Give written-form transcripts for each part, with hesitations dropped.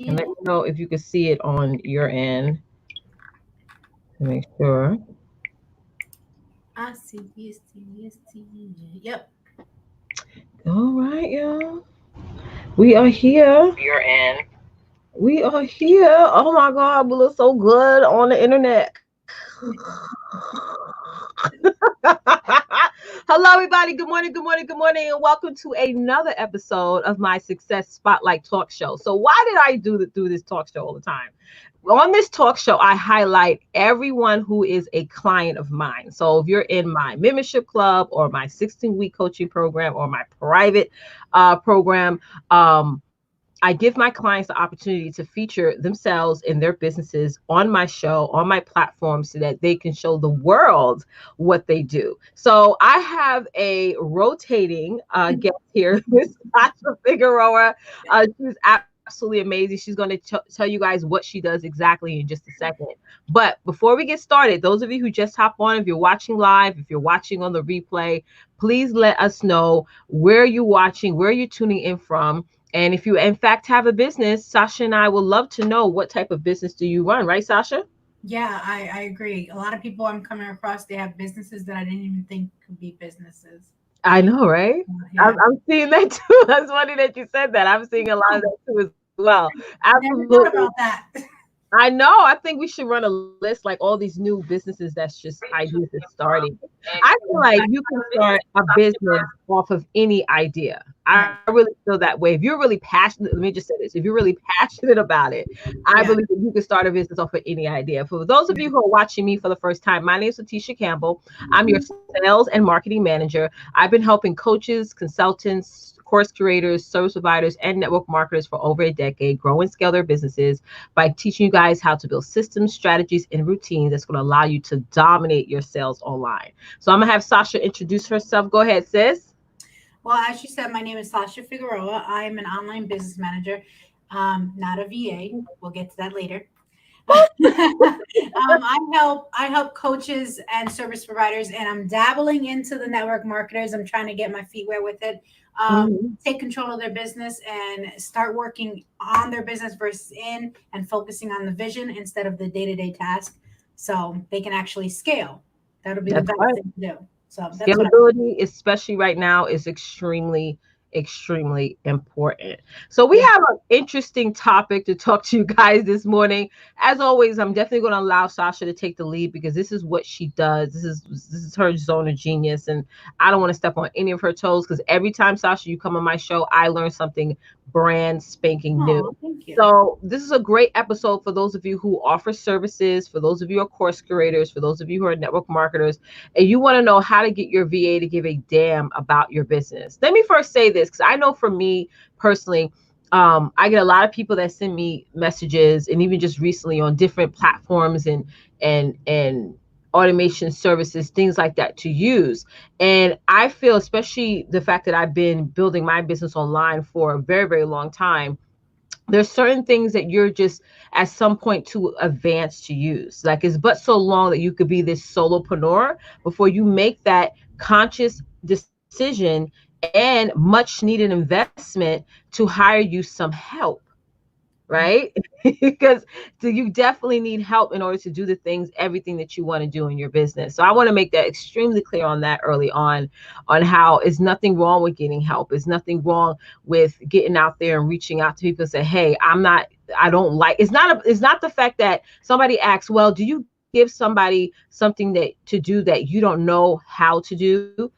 And let me know if you can see it on your end to make sure. I see. Yes, yes, yep. All right, y'all. We are here. You're in. We are here. Oh my God, we look so good on the internet. Hello, everybody. Good morning, good morning, good morning, and welcome to another episode of my Success Spotlight Talk Show. So, why did I do this talk show all the time? On this talk show, I highlight everyone who is a client of mine. So, if you're in my membership club or my 16-week coaching program or my private program, I give my clients the opportunity to feature themselves and their businesses on my show, on my platform, so that they can show the world what they do. So I have a rotating guest here, Miss Sasha Figueroa. She's absolutely amazing. She's going to tell you guys what she does exactly in just a second. But before we get started, those of you who just hop on, if you're watching live, if you're watching on the replay, please let us know where you're watching, where you're tuning in from. And if you, in fact, have a business, Sasha and I would love to know what type of business do you run, right, Sasha? Yeah, I agree. A lot of people I'm coming across, they have businesses that I didn't even think could be businesses. I know, right? Yeah. I'm seeing that too. That's funny that you said that. I'm seeing a lot of Oh, that too as well. never thought Absolutely. about that. I know. I think we should run a list like all these new businesses that's just ideas that's starting. I feel like you can start a business off of any idea. I Right. really feel that way. If you're really passionate, let me just say this. If you're really passionate about it, I believe Yeah. that you can start a business off of any idea. For those of you who are watching me for the first time, my name is Letitia Campbell. I'm your sales and marketing manager. I've been helping coaches, consultants, course curators, service providers, and network marketers for over a decade grow and scale their businesses by teaching you guys how to build systems, strategies, and routines that's going to allow you to dominate your sales online. So I'm going to have Sasha introduce herself. Go ahead, sis. Well, as you said, my name is Sasha Figueroa. I am an online business manager, not a VA. We'll get to that later. I help coaches and service providers, and I'm dabbling into the network marketers. I'm trying to get my feet wet with it. Mhm. Take control of their business and start working on their business versus in and focusing on the vision instead of the day-to-day task, so they can actually scale. That'll be the That's best right. thing to do. So that's what I. Scalability, especially right now, is extremely, extremely important. So we Yeah. have an interesting topic to talk to you guys this morning. As always, I'm definitely going to allow Sasha to take the lead because this is what she does. This is her zone of genius, and I don't want to step on any of her toes because every time, Sasha, you come on my show, I learn something brand spanking new. Oh, thank you. So this is a great episode for those of you who offer services, for those of you who are course curators, for those of you who are network marketers, and you want to know how to get your VA to give a damn about your business. Let me first say this because I know for me personally, I get a lot of people that send me messages, and even just recently on different platforms and automation services, things like that to use. And I feel, especially the fact that I've been building my business online for a very, very long time, there's certain things that you're just at some point too advanced to use. Like it's but so long that you could be this solopreneur before you make that conscious decision and much needed investment to hire you some help, right? Because so you definitely need help in order to do the things, everything that you want to do in your business. So I want to make that extremely clear on that early on how it's nothing wrong with getting help. It's nothing wrong with getting out there and reaching out to people and say, hey, I don't like, it's not the fact that somebody asks, well, do you give somebody something that to do that you don't know how to do?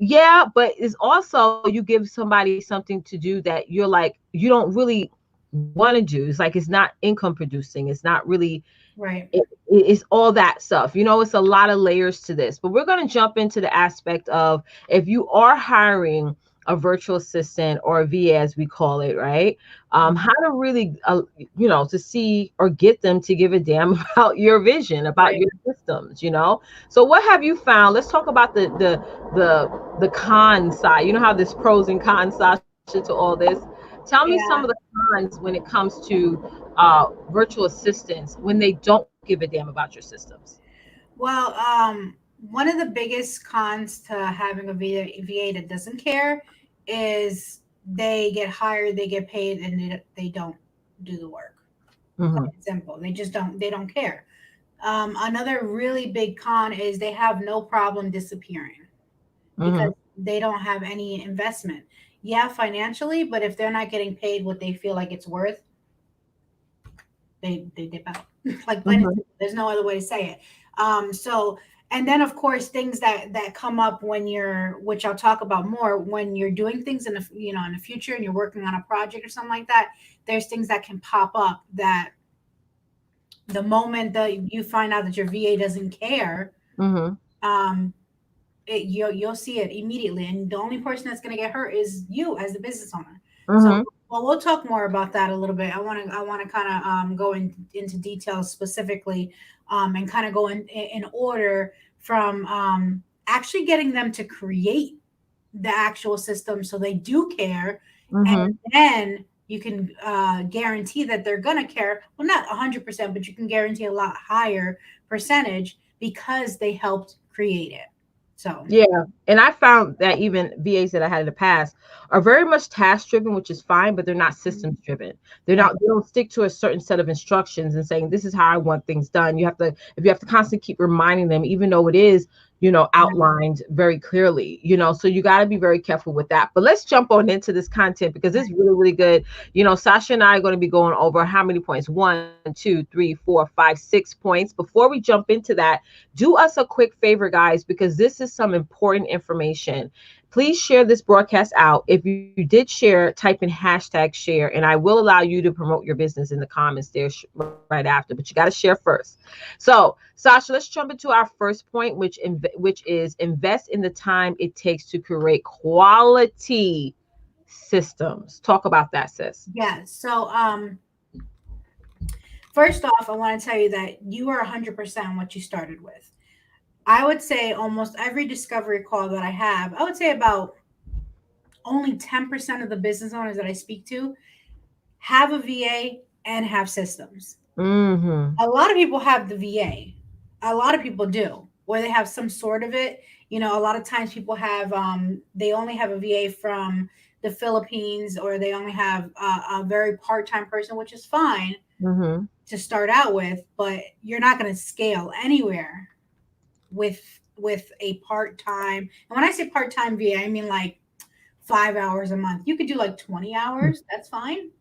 Yeah, but it's also you give somebody something to do that you're like, you don't really want to do. It's like it's not income producing. It's not really Right. it's all that stuff. It's a lot of layers to this. But we're going to jump into the aspect of if you are hiring a virtual assistant or a VA, as we call it, right? How to really, to see or get them to give a damn about your vision, about Right. your systems. So what have you found? Let's talk about the con side. You know how there's pros and cons, Sasha, to all this. Tell me some of the Yeah. cons when it comes to virtual assistants when they don't give a damn about your systems. Well, one of the biggest cons to having a VA that doesn't care is they get hired, they get paid, and they don't do the work. Mm-hmm. Simple. They don't care. Another really big con is they have no problem disappearing Mm-hmm. because they don't have any investment. Yeah, financially, but if they're not getting paid what they feel like it's worth, they dip out. Like plain and Mm-hmm. simple. There's no other way to say it. So and then of course things that come up when you're, which I'll talk about more, when you're doing things in the, in the future and you're working on a project or something like that. There's things that can pop up that the moment that you find out that your VA doesn't care, Mm-hmm. um, you'll see it immediately, and the only person that's going to get hurt is you as the business owner. So, Mm-hmm. well, we'll talk more about that a little bit. I want to kind of go into details specifically, and kind of go in order from actually getting them to create the actual system so they do care, and Mm-hmm. then you can guarantee that they're going to care. Well, not 100%, but you can guarantee a lot higher percentage because they helped create it. So Yeah. And I found that even VAs that I had in the past are very much task driven, which is fine, but they're not systems driven. right. They don't stick to a certain set of instructions and saying, this is how I want things done. If you have to constantly keep reminding them, even though it is, outlined very clearly, so you got to be very careful with that. But let's jump on into this content because it's really, really good. Sasha and I are going to be going over how many points? 1, 2, 3, 4, 5, 6 points. Before we jump into that, do us a quick favor, guys, because this is some important information. Please share this broadcast out. If you did share, type in hashtag share, and I will allow you to promote your business in the comments there right after, but you got to share first. So, Sasha, let's jump into our first point, which is invest in the time it takes to create quality systems. Talk about that, sis. Yeah. So first off, I want to tell you that you are 100% what you started with. I would say almost every discovery call that I have, I would say about only 10% of the business owners that I speak to have a VA and have systems. Mm-hmm. A lot of people have the VA. A lot of people do, or they have some sort of it. A lot of times people have, they only have a VA from the Philippines, or they only have a very part-time person, which is fine Mm-hmm. to start out with, but you're not going to scale anywhere with a part-time. And when I say part-time VA, I mean like 5 hours a month. You could do like 20 hours. That's fine.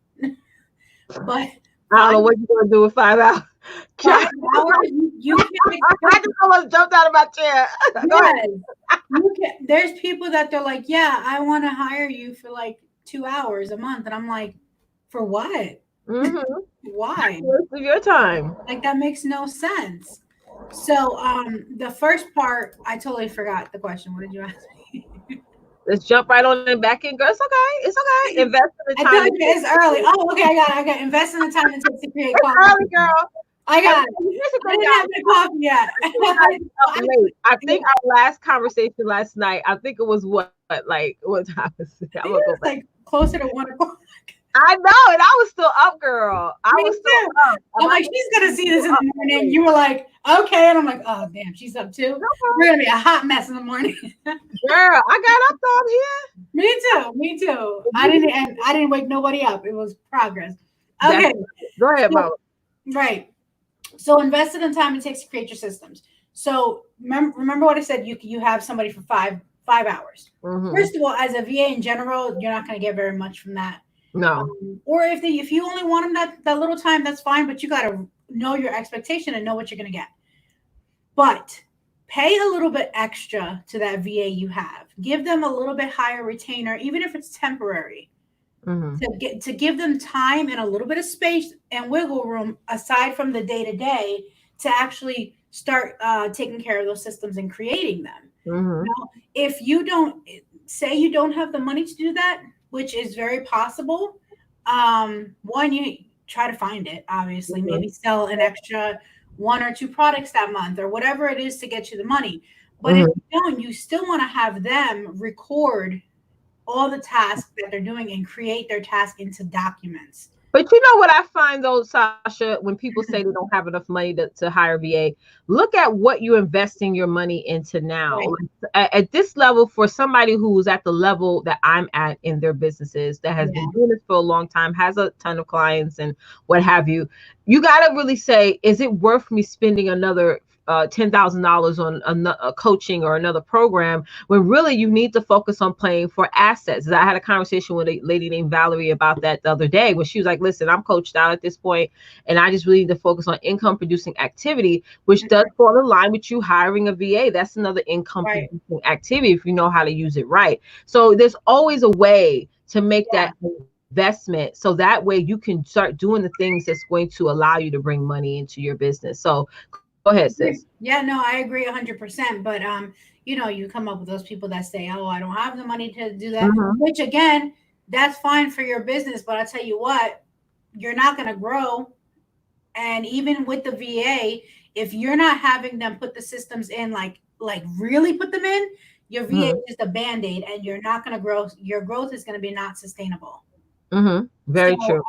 But I don't five know what you're gonna do with 5 hours. five hours, you can I just almost jumped out of my chair. Go ahead. yes. You can, there's people that they're like, yeah, I want to hire you for like 2 hours a month. And I'm like, for what? Mm-hmm. Why? Waste of your time. Like that makes no sense. So the first part, I totally forgot the question. What did you ask me? Let's jump right on and back in, girl. It's okay. It's okay. Invest in the I time. thought it's early. Oh, okay, I got it. I got it. Invest in the time it takes to create It's quality. early, girl. I got it. Here's the I thing, didn't have guys. the coffee yet. Up late. I think our last conversation last night, I think it was what time was it? I'm gonna It go was back. like closer to 1 o'clock. I know, and I was still up, girl. I Me was still too. up. I'm like, she's gonna see this in the morning. You were like, okay, and I'm like, oh damn, she's up too. We're gonna be a hot mess in the morning. Girl, I got up though. I'm here. Me too. I didn't wake nobody up. It was progress. Okay, Go ahead, Mama. right. So invested in time it takes to create your systems. So remember what I said. You have somebody for 5 hours. Mm-hmm. First of all, as a VA in general, you're not going to get very much from that. No. Or if you only want them that little time, that's fine. But you got to know your expectation and know what you're going to get. But pay a little bit extra to that VA you have. Give them a little bit higher retainer, even if it's temporary. Mm-hmm. To give them time and a little bit of space and wiggle room aside from the day to day to actually start taking care of those systems and creating them. Mm-hmm. Now, if you don't say you don't have the money to do that, which is very possible, one, you try to find it, obviously, maybe sell an extra 1 or 2 products that month or whatever it is to get you the money. But if you don't, you still want to have them record all the tasks that they're doing and create their task into documents. But you know what I find though, Sasha, when people say they don't have enough money to hire VA, look at what you're investing your money into now. Right. Like, at this level, for somebody who's at the level that I'm at in their businesses, that has been Yeah. doing this for a long time, has a ton of clients and what have you, you got to really say, is it worth me spending another $10,000 on a coaching or another program, when really you need to focus on playing for assets? I had a conversation with a lady named Valerie about that the other day, where she was like, listen, I'm coached out at this point, and I just really need to focus on income producing activity, which does Mhm. fall in line with you hiring a VA. That's another income Right. producing activity if you know how to use it right. So there's always a way to make Yeah. that investment, so that way you can start doing the things that's going to allow you to bring money into your business. So go ahead, sis. Agree. Yeah, no, I agree 100%. But you come up with those people that say, "Oh, I don't have the money to do that," Mm-hmm. which again, that's fine for your business, but I tell you what, you're not going to grow. And even with the VA, if you're not having them put the systems in, like really put them in, your VA Mm-hmm. is just a band-aid, and you're not going to grow. Your growth is going to be not sustainable. Mm-hmm. So, Very true.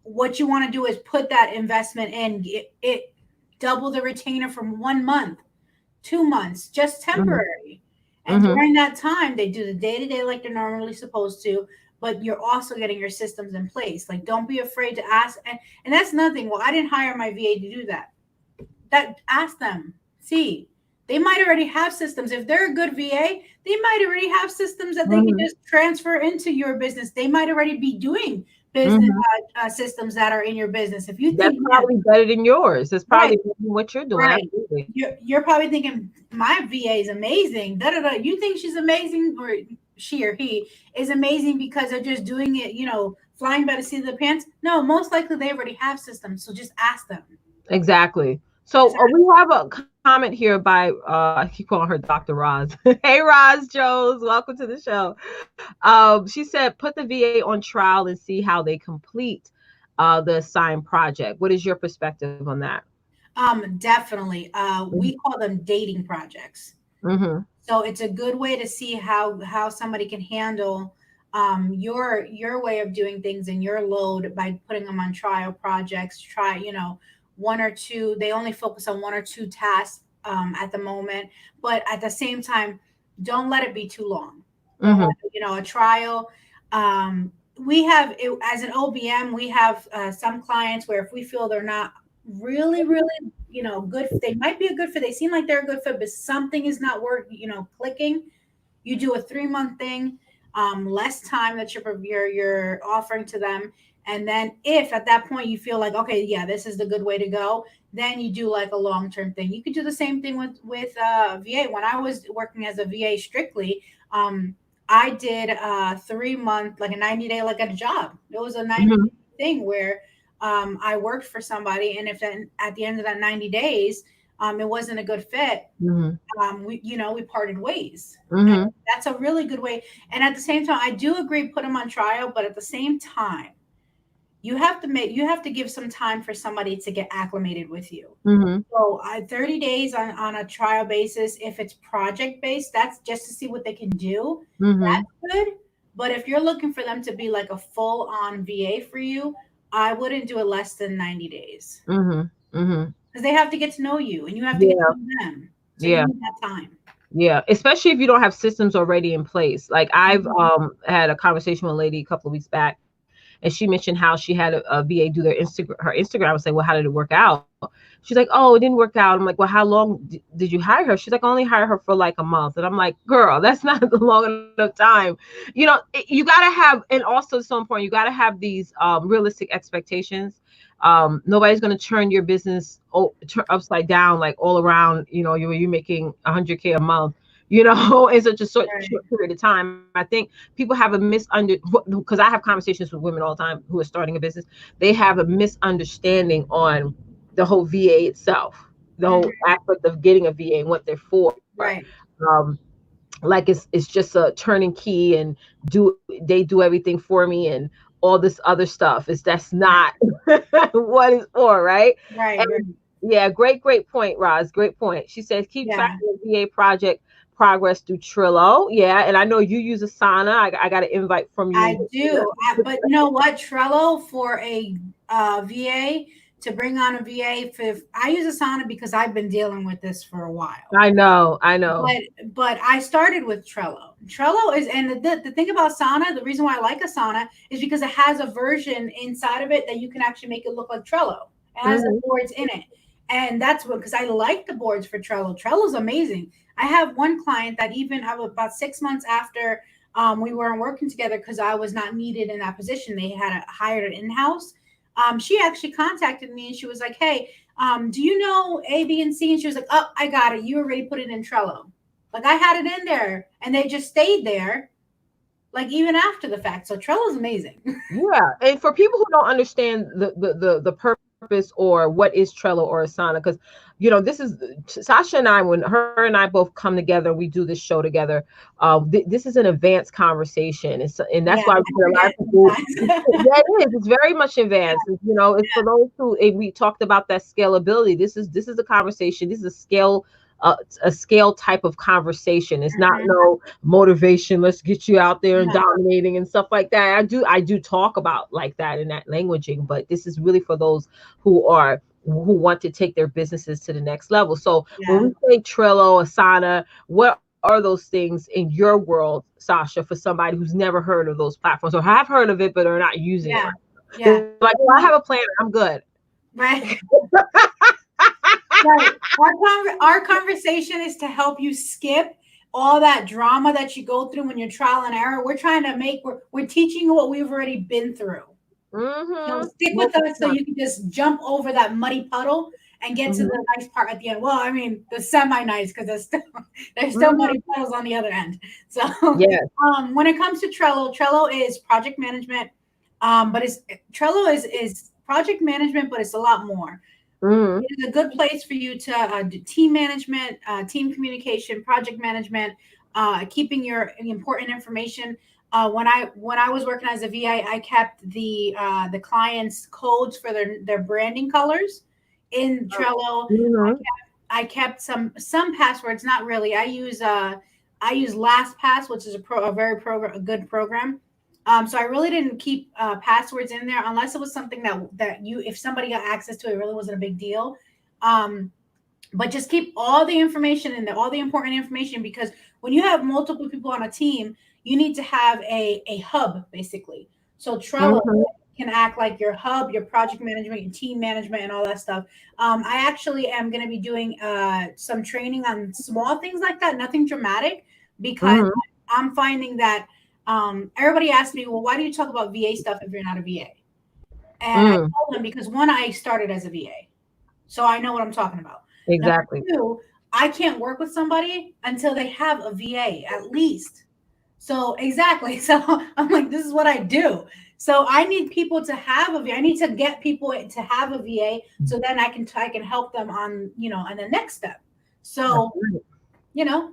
what you want to do is put that investment in. It double the retainer from 1 month, 2 months, just Mm-hmm. temporary. And Mm-hmm. during that time, they do the day to day like they're normally supposed to, but you're also getting your systems in place. Like, don't be afraid to ask. And that's nothing. Well, I didn't hire my VA to do that. That ask them. See, they might already have systems. If they're a good VA, they might already have systems that they can Mm-hmm. just transfer into your business. They might already be doing business Mm-hmm. systems that are in your business. If you That's think, man, probably better than yours. That's right, probably better than what you're doing. right. Absolutely. You're probably thinking my VA is amazing. Da da da. You think she's amazing, or she or he is amazing because they're just doing it, flying by the seat of their pants? No, most likely they already have systems. So just ask them. Exactly. Just So ask. we have a comment here by I keep calling her Dr. Roz. Hey Roz Jones, welcome to the show. She said put the VA on trial and see how they complete the assigned project. What is your perspective on that? Definitely. We call them dating projects. Mm-hmm. So it's a good way to see how somebody can handle your way of doing things and your load by putting them on trial projects. Try, one or two. They only focus on one or two tasks at the moment, but at the same time, don't let it be too long. Don't Mm-hmm. let a trial. We have as an OBM, we have some clients where if we feel they're not really, really good, they might be a good fit, they seem like they're a good fit, but something is not clicking. You do a 3 month thing, less time that you're offering to them, and then if at that point you feel like, okay, yeah, this is the good way to go, then you do like a long-term thing. You could do the same thing with VA. When I was working as a VA strictly, I did a 3 month, like a 90 day, like at a job. It was a 90 Mm-hmm. day thing where I worked for somebody, and if then at the end of that 90 days, it wasn't a good fit, Mm-hmm. we parted ways. And Mm-hmm. that's a really good way. And at the same time, I do agree, put them on trial, but at the same time, you have to give some time for somebody to get acclimated with you. Mm-hmm. So 30 days on a trial basis. If it's project based, that's just to see what they can do. Mm-hmm. That's good. But if you're looking for them to be like a full on VA for you, I wouldn't do it less than 90 days, Mm-hmm. Mm-hmm. because they have to get to know you and you have to get to Yeah. know them. So you Yeah. need that time. Yeah, especially if you don't have systems already in place. Like I've Mhm. had a conversation with a lady a couple of weeks back, and she mentioned how she had a VA do her Instagram. I was like, well, how did it work out? She's like, oh, it didn't work out. I'm like, well, how long did you hire her? She's like, I only hired her for like a month. And I'm like, girl, that's not long enough time. You gotta have, and also it's so important, you gotta have these realistic expectations. Nobody's going to turn your business upside down, like all around. You're making 100K a month, in such a Right. short period of time. I think people have a because I have conversations with women all the time who are starting a business. They have a misunderstanding on the whole VA itself, the whole Mhm. aspect of getting a VA and what they're for. Right. Um, like it's just a turning key and they do everything for me and all this other stuff. That's Right. not what it's for, right? Right. Right. And yeah, great point, Roz. Great point. She says keep Yeah. tracking the VA project progress through Trello. Yeah, and I know you use Asana. I got an invite from you. I do, but you know what? Trello for a VA, to bring on a VA. For I use Asana because I've been dealing with this for a while. I know, I know. But I started with Trello. Trello is, and the thing about Asana, the reason why I like Asana is because it has a version inside of it that you can actually make it look like Trello. It has the Mhm. boards in it, and that's what, because I like the boards for Trello. Trello's amazing. I have one client that even about 6 months after we weren't working together because I was not needed in that position, they had hired an in-house. She actually contacted me and she was like, "Hey, do you know A, B, and C?" And she was like, "Oh, I got it. You already put it in Trello." Like I had it in there and they just stayed there, like even after the fact. So Trello's amazing. Yeah, and for people who don't understand the purpose or what is Trello or Asana, because this is Sasha and I, when her and I both come together, we do this show together. This is an advanced conversation, and that's Yeah, why we I hear a lot forget of people. sometimes. Yeah, it is. It's very much advanced. It's for those who we talked about that scalability. This is a conversation. This is a scale type of conversation. It's not Mhm. no motivation. Let's get you out there and No, dominating and stuff like that. I do talk about like that in that languaging, but this is really for those who want to take their businesses to the next level. So when yeah, we say Trello, Asana, what are those things in your world, Sasha, for somebody who's never heard of those platforms or have heard of it but are not using it yeah, right? yeah. They're like, well, I have a planner, I'm good. Right. Right. Our conversation is to help you skip all that drama that you go through when you're trial and error. We're trying to we're teaching you what we've already been through. So Mm-hmm. stick with us so you can just jump over that muddy puddle and get to Mm-hmm. the nice part at the end. Well, I mean, the semi nice because there's still Mm-hmm. muddy puddles on the other end. So Yes. when it comes to Trello, Trello is project management. But it's Trello is project management, but it's a lot more. Mm-hmm. It is a good place for you to do team management, team communication, project management, keeping your important information. When I was working as a VA, I kept the clients' codes for their branding colors in Trello. Mm-hmm. I kept some passwords, not really. I use LastPass, which is a good program. So I really didn't keep passwords in there unless it was something that you, if somebody got access to it, it really wasn't a big deal. Um, but just keep all the information in there, all the important information, because when you have multiple people on a team, you need to have a hub basically. So Trello Mm-hmm. can act like your hub, your project management, your team management, and all that stuff. I actually am going to be doing some training on small things like that, nothing dramatic, because Mm-hmm. I'm finding that everybody asks me, well, why do you talk about VA stuff if you're not a VA? And I Mm. tell them because one, I started as a VA, so I know what I'm talking about. Number Exactly. two, I can't work with somebody until they have a VA at least. So exactly. So I'm like, this is what I do. So I need people to have a VA. I need to get people to have a VA so then I can help them on the next step. That's So, right. you know,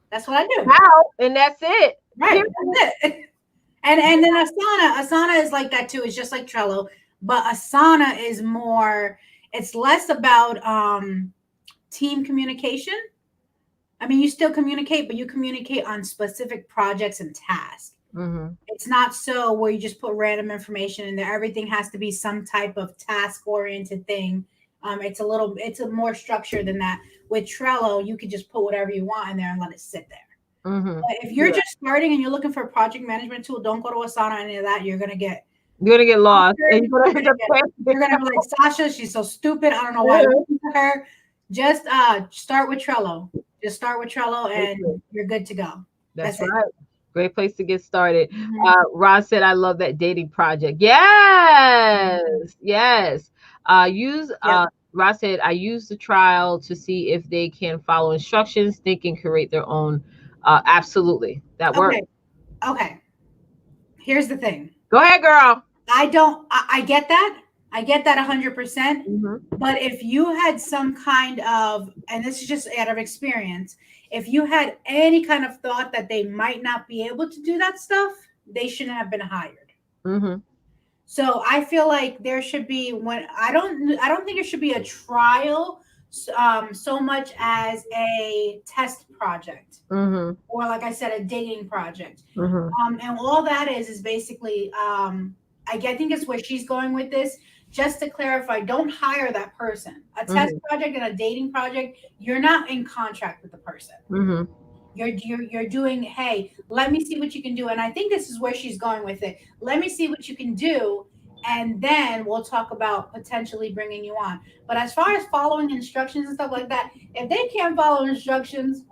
that's what I do. How? And that's it. Right. Period. That's it. And then Asana is like that too. It's just like Trello, but Asana is more, it's less about team communication. I mean, you still communicate, but you communicate on specific projects and tasks. Mm-hmm. It's not so where you just put random information in there. Everything has to be some type of task oriented thing. It's a more structured than that. With Trello, you could just put whatever you want in there and let it sit there. Mm-hmm. But if you're just starting and you're looking for a project management tool, don't go to Asana or any of that. You're gonna get You're gonna get lost. And frustrated. you're gonna You're end gonna up get you're gonna be like, Sasha, she's so stupid. I don't know why I listened to her. Just start with Trello. Just start with Trello and you're good to go. That's That's it. right. Great place to get started. Mhm. Ron said, "I love that dating project." Yes, Mhm. yes. Use Yep. Ron said, "I use the trial to see if they can follow instructions, think and create their own." Absolutely, that works. Okay. Okay. Here's the thing. Go ahead, girl. I don't. I get that. I get that 100%. Hmm. But if you had some kind of, and this is just out of experience, if you had any kind of thought that they might not be able to do that stuff, they shouldn't have been hired. Hmm. So I feel like there should be, when I don't think it should be a trial so much as a test project, Mm-hmm. or like I said, a dating project. Mm-hmm. And all that is basically, I think it's where she's going with this. Just to clarify, don't hire that person. A test Mm-hmm. project and a dating project, you're not in contract with the person. Mm-hmm. You're doing, hey, let me see what you can do. And I think this is where she's going with it. Let me see what you can do, and then we'll talk about potentially bringing you on. But as far as following instructions and stuff like that, if they can't follow instructions,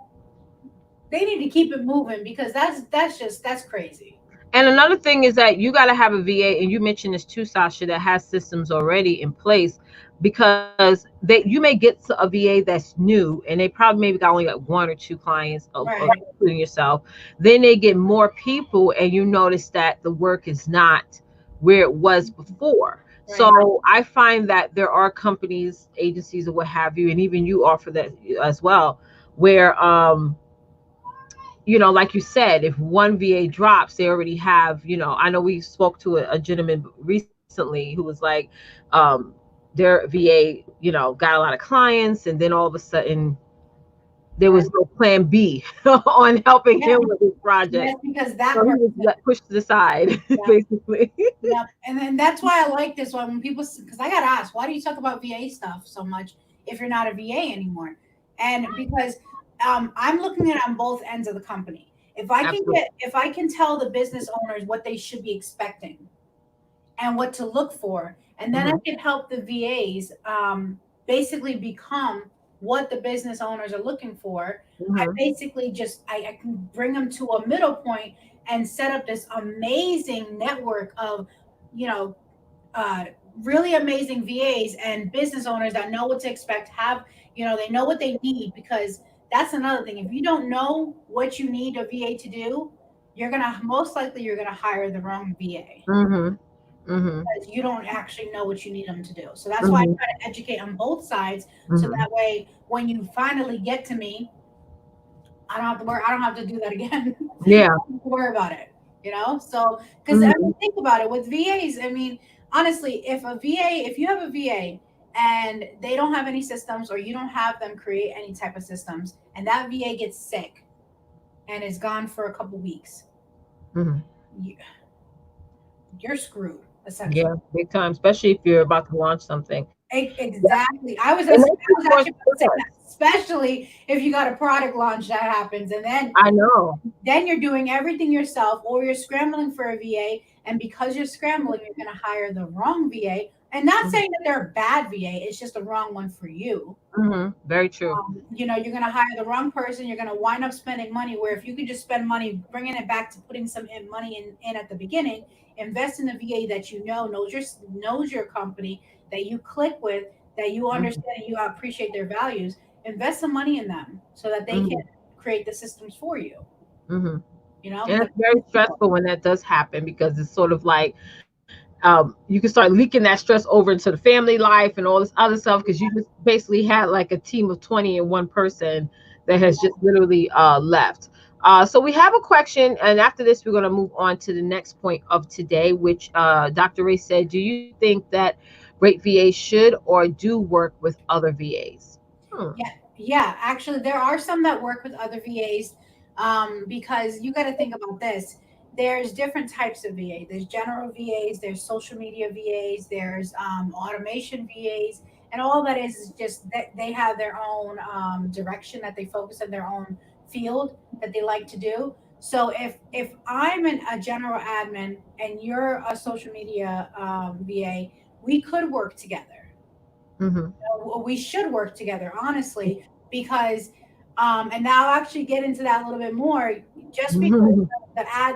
they need to keep it moving, because that's crazy. And another thing is that you got to have a VA, and you mentioned this too, Sasha, that has systems already in place, because you may get a VA that's new, and they probably maybe got only like one or two clients, Right, including yourself. Then they get more people, and you notice that the work is not where it was before. right, So I find that there are companies, agencies, or what have you, and even you offer that as well, where like you said, if one VA drops, they already have, I know we spoke to a gentleman recently who was like, um, their VA, got a lot of clients, and then all of a sudden there right. was no plan B on helping Yeah, him with his and project. that's because that So he was person. pushed to the side, Yeah, basically. yeah, and then that's why I like this one when people, because I got asked, why do you talk about VA stuff so much if you're not a VA anymore? And because I'm looking at it on both ends of the company. Absolutely. If I can tell the business owners what they should be expecting and what to look for. And then I Hmm. can help the VAs basically become what the business owners are looking for. I Hmm. basically I can bring them to a middle point and set up this amazing network of, you know, uh, really amazing VAs and business owners that know what to expect, have, they know what they need, because that's another thing. If you don't know what you need a VA to do, you're gonna hire the wrong VA, Hmm. Hmm. because you don't actually know what you need them to do. So that's why I Hmm. try to educate on both sides. So Hmm. that way, when you finally get to me, I don't have to worry. I don't have to do that again. Yeah. I don't have to worry about it. So because I Hmm. mean, think about it with VAs. I mean, honestly, if you have a VA and they don't have any systems, or you don't have them create any type of systems, and that VA gets sick and is gone for a couple weeks, Hmm. you, you're screwed essentially. Yeah, big time, especially if you're about to launch something. Exactly. It I makes was more actually about to say that, sense. especially if you got a product launch that happens, and I know. then you're doing everything yourself, or you're scrambling for a VA, and because you're scrambling, you're going to hire the wrong VA. And not saying that they're a bad VA, it's just a wrong one for you. Mm-hmm. Very true. You're going to hire the wrong person. You're going to wind up spending money, where if you could just spend money bringing it back to putting some money in at the beginning, invest in a VA that knows your company, that you click with, that you Hmm. understand and you appreciate their values. Invest some money in them so that they can Hmm. create the systems for you. Hmm. And Because it's very stressful when that does happen, because it's sort of like, you can start leaking that stress over into the family life and all this other stuff, because you just basically had like a team of 20 and one person that has just literally left. So we have a question, and after this, we're going to move on to the next point of today, which Dr. Ray said, do you think that great VAs should or do work with other VAs? Hmm. Yeah, yeah. Actually, there are some that work with other VAs, because you got to think about this. There's different types of VA. There's general VAs. There's social media VAs. There's automation VAs, and all that is just that they have their own direction, that they focus on their own field that they like to do. So if I'm a general admin and you're a social media VA, we could work together. Hmm. We should work together, honestly, because and now I'll actually get into that a little bit more. Just because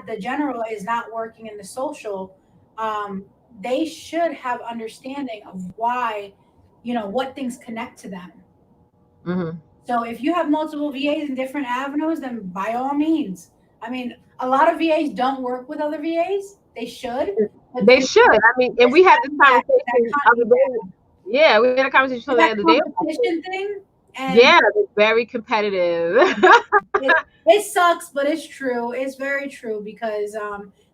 the general is not working in the social, um they should have understanding of why, what things connect to them. Hmm. So if you have multiple VAs in different avenues, then by all means. I mean, a lot of VAs don't work with other VAs. They should, but They should. I mean, and there's we had this that conversation other day. Yeah, we had a conversation the other day about this. competition thing, and Yeah, it's very competitive. it sucks, but it's true. It's very true, because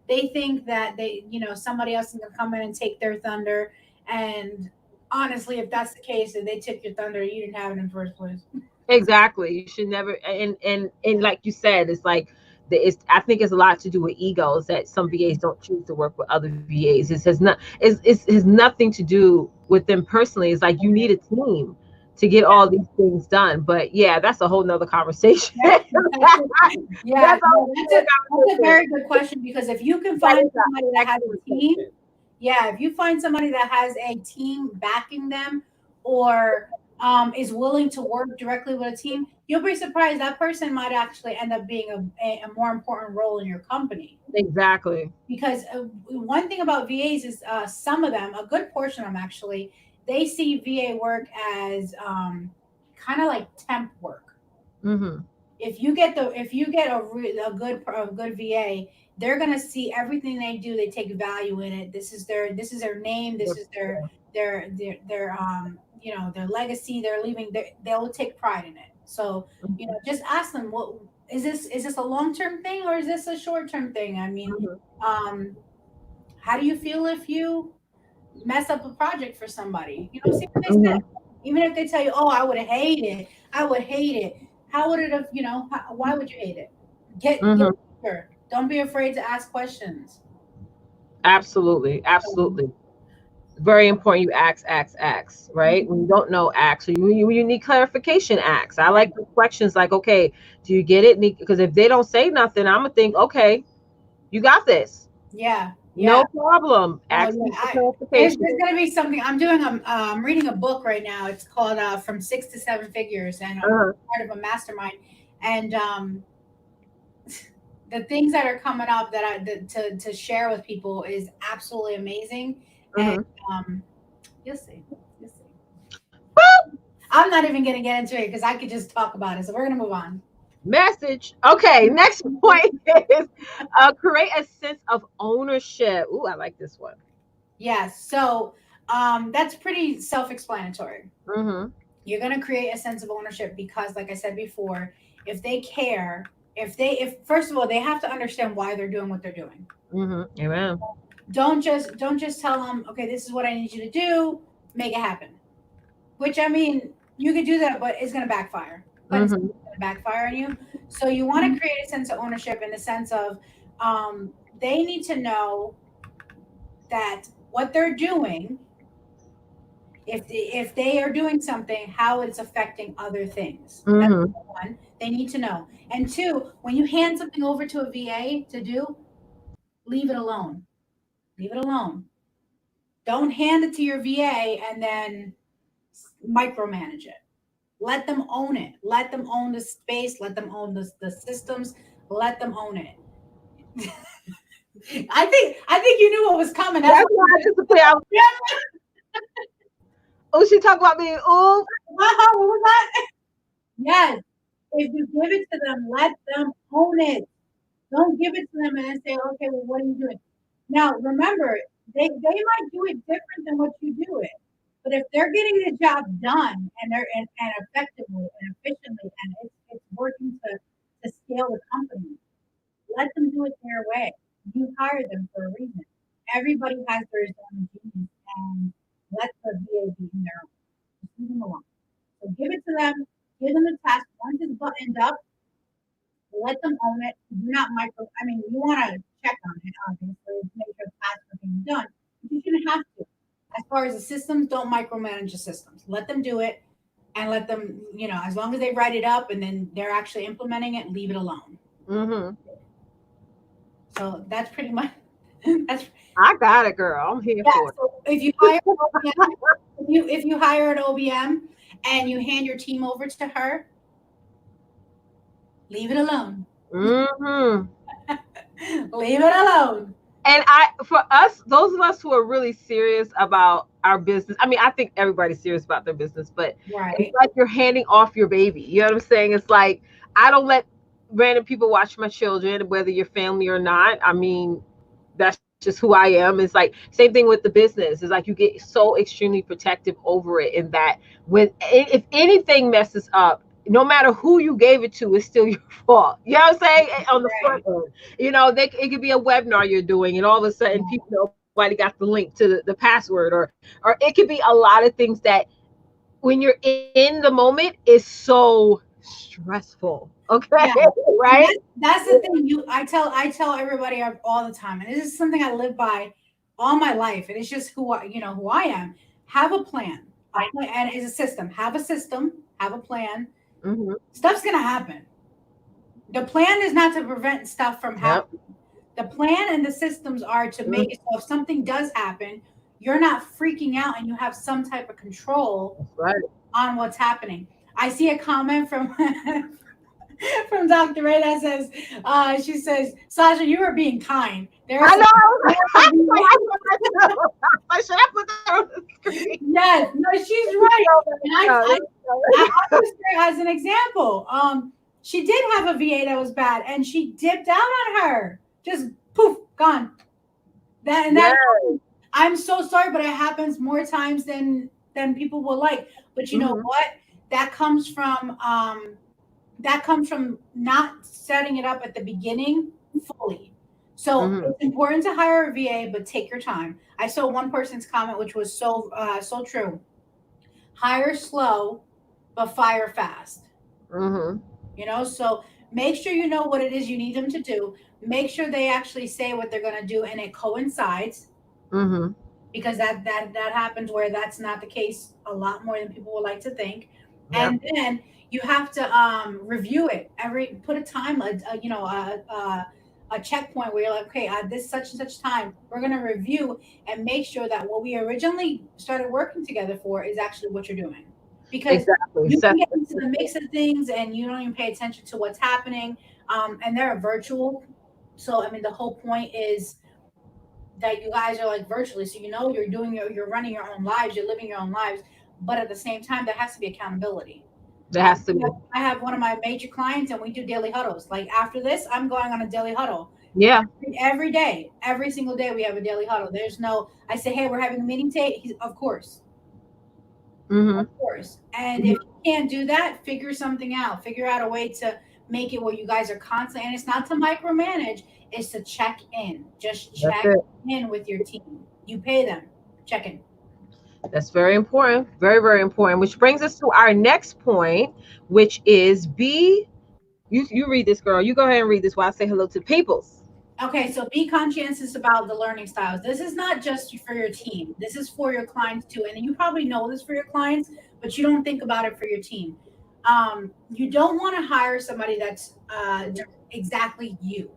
they think that somebody else is gonna come in and take their thunder, and honestly, if that's the case, and they took your thunder, you didn't have it in the first place. Exactly. You should never, and like you said, it's like it's, I think it's a lot to do with egos that some VAs don't choose to work with other VAs. It has not, it has nothing to do with them personally. It's like you need a team to get all these things done. But yeah, that's a whole nother conversation. Yeah, That's yeah, a no, whole nother that's a conversation. very good question because if you can That find is an somebody that has excellent a team, question. yeah, if you find somebody that has a team backing them or is willing to work directly with a team, you'll be surprised that person might actually end up being a more important role in your company. Exactly. Because one thing about VAs is some of them, a good portion of them actually, they see VA work as kind of like temp work. Hmm. If you get a good VA, they're gonna see everything they do. They take value in it. This is their name. This is their you know, their legacy. They're leaving. They'll take pride in it. So you know, just ask them, what is this a long term thing or is this a short term thing? I mean, Hmm. um, how do you feel if you mess up a project for somebody? You know, see what they say. Hmm. Even if they tell you, "Oh, I would hate it. I would hate it." How would it have? You know, why would you hate it? Get Hmm. deeper. Don't be afraid to ask questions. Absolutely. Um, Absolutely. Very important. You ask, right? When you don't know, ask. So you need clarification, ask. I like reflections like, okay, do you get it? Because if they don't say nothing, I'm gonna think, okay, you got this. yeah, yeah. No problem. Oh Ask me yeah. for There's clarification. gonna be something. I'm doing. I'm reading a book right now. It's called "From Six to Seven Figures," and I'm Uh-huh. part of a mastermind. And the things that are coming up to share with people is absolutely amazing. And Uh-huh. um, you'll see. You'll see. I'm not even gonna get into it because I could just talk about it. So we're gonna move on. Message. Okay, next point is create a sense of ownership. Ooh, I like this one. Yes. So that's pretty self-explanatory. Mm-hmm. You're gonna create a sense of ownership because, like I said before, if they care, if first of all they have to understand why they're doing what they're doing. Mm-hmm. Amen. Don't just tell them, okay, this is what I need you to do, make it happen. Which I mean, you could do that, but it's going to backfire. But it's Mm-hmm. going to backfire on you. So you want to create a sense of ownership in the sense of they need to know that what they're doing, if they are doing something, how it's affecting other things. That's Mm-hmm. one. They need to know. And two, when you hand something over to a VA to do, leave it alone. Leave it alone. Don't hand it to your VA and then micromanage it. Let them own it. Let them own the space. Let them own the systems. Let them own it. I think you knew what was coming. That's That's why. why I anticipate. Oh, she talk about me. Oh, What was that? Yes. If you give it to them, let them own it. Don't give it to them and then say, okay, well, what are you doing? Now, remember, they might do it different than what you do it. But if they're getting the job done and effectively and efficiently and it's working to scale the company, let them do it their way. You hired them for a reason. Everybody has their own genius and let the VA be in their own. Just leave them alone. So give it to them, give them the task. Once it's buttoned up, let them own it. Do not micro. I mean, you want to check on it, obviously, to make sure tasks are being done. But you shouldn't have to. As far as the systems, don't micromanage the systems. Let them do it and let them, you know, as long as they write it up and then they're actually implementing it, leave it alone. mm-hmm. So that's pretty much that's I got it, girl. I'm here yeah. for So if you hire an OBM, if you hire an OBM and you hand your team over to her, leave it alone. it. Mm-hmm. Leave it alone. And for us, those of us who are really serious about our business, I mean, I think everybody's serious about their business, but it's Right. like you're handing off your baby. You know what I'm saying? It's like I don't let random people watch my children, whether you're family or not. I mean, that's just who I am. It's like same thing with the business. It's like you get so extremely protective over it, in that when if anything messes up, no matter who you gave it to, it's still your fault. You know what I'm saying? On the front Right. end, you know, it could be a webinar you're doing, and all of a sudden Yeah. people know, nobody got the link to the password, or it could be a lot of things that when you're in the moment is so stressful. Okay. Yeah, and Right. that's the thing. I tell everybody all the time, and this is something I live by all my life, and it's just who I am. Have a plan, and it's a system. Have a system. Have a plan. Hmm. Stuff's gonna happen. The plan is not to prevent stuff from Yep. happening. The plan and the systems are to Mhm. make it so if something does happen, you're not freaking out and you have some type of control That's right. on what's happening. I see a comment from from Dr. Ray that says, she says, Sasha, you are being kind. I know. There are I was like, I VA put that down. Like, should I put that on the screen? yes, no, she's There right. we And go. There I we go. use her as an example. She did have a VA that was bad, and she dipped out on her. Just poof, gone. That Yeah. I'm so sorry, but it happens more times than people will like. But you know Hmm. what? That comes from not setting it up at the beginning fully. So Hmm. it's important to hire a VA, but take your time. I saw one person's comment, which was so true. Hire slow, but fire fast. Hmm. So make sure you know what it is you need them to do. Make sure they actually say what they're going to do, and it coincides, Hmm. because that happens where that's not the case a lot more than people would like to think. Yep. And then you have to review it put a time, a checkpoint where you're like, okay, at this such and such time we're going to review and make sure that what we originally started working together for is actually what you're doing, because Exactly. you can get into the mix of things and you don't even pay attention to what's happening. And they're virtual, so I mean the whole point is that you guys are like virtually, so you're running your own lives, you're living your own lives, but at the same time there has to be accountability. There has to be. I have one of my major clients and we do daily huddles. Like after this I'm going on a daily huddle Yeah. every day, every single day we have a daily huddle. There's no, I say, hey, we're having a meeting today. Of course, Hmm. of course. And if you can't do that, figure something out. Figure out a way to make it where you guys are constant. And it's not to micromanage, it's to check in. Just That's check it. in with your team. You pay them. Check in. That's very important. Very, very important. Which brings us to our next point, which is be you read this, girl. You go ahead and read this while I say hello to the peoples. Okay, so be conscientious about the learning styles. This is not just for your team. This is for your clients too. And you probably know this for your clients, but you don't think about it for your team. You don't want to hire somebody that's exactly you.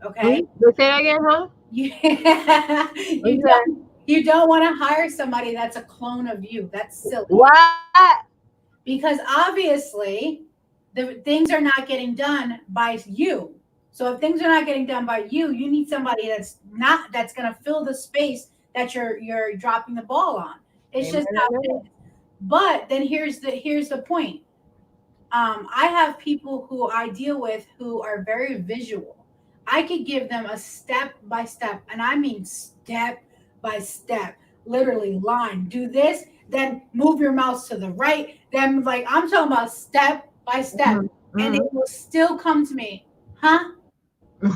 Okay. Say that again, huh? Yeah. you Okay. don't you don't want to hire somebody that's a clone of you. That's silly, What? because obviously the things are not getting done by you. So if things are not getting done by you, you need somebody that's going to fill the space that you're dropping the ball on. It's Amen. just how it Amen. is. But then here's the point. I have people who I deal with who are very visual. I could give them a step by step, and I mean step by step, literally line. Do this, then move your mouse to the right. Then, like, I'm talking about step by step, Mhm. and they Mhm. will still come to me, huh? And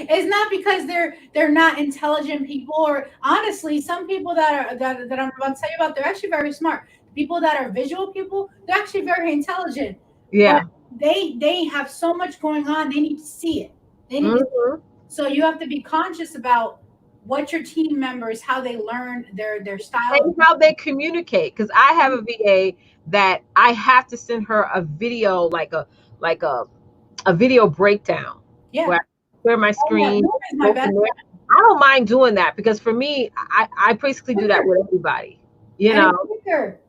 it's not because they're not intelligent people, or honestly, some people that I'm about to tell you about, they're actually very smart. People that are visual people, they're actually very intelligent, but Yeah. they have so much going on. They need to see it. They need to. Mhm. So you have to be conscious about what your team members, how they learn their style of. And how they communicate, because I have a VA that I have to send her a video, like a video breakdown where Yeah. I clear my Oh yeah, screen, Zoom is my go best from there. friend, I don't mind doing that because for me, I basically do that with everybody, you and know, it's quicker.